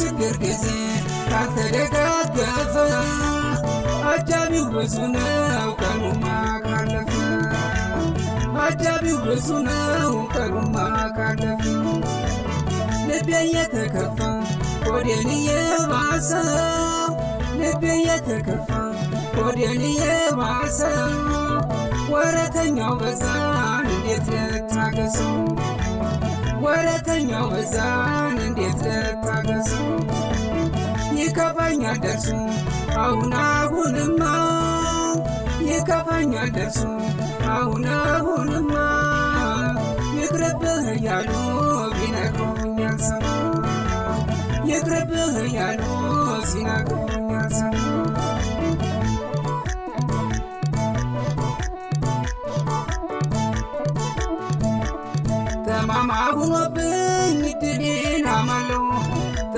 በችግር ጊዜ ካልተደጋገፈ አጃቢው ብዙ ነው ቀኑማ ካለፈ አጃቢው ብዙ ነው ቀኑማ ካለፈ ልቤ የተከፋ ሆዴን እየባሰው ልቤ የተከፋ ሆዴን እየባሰው ወረተኛው በዛን እንዴት ልታገሰው ወረተኛው በዛን እንዴት ልታገሰው ይከፋኛል ደርሶ አሁንማ ይከፋኛል ደርሶ አሁንማ ይቅርብህ እያሉ ቢነግሩኝ አልሰማ ይቅርብህ እያሉ ሲነግሩኝ አልሰማ ጠማማ ሁኖብኝ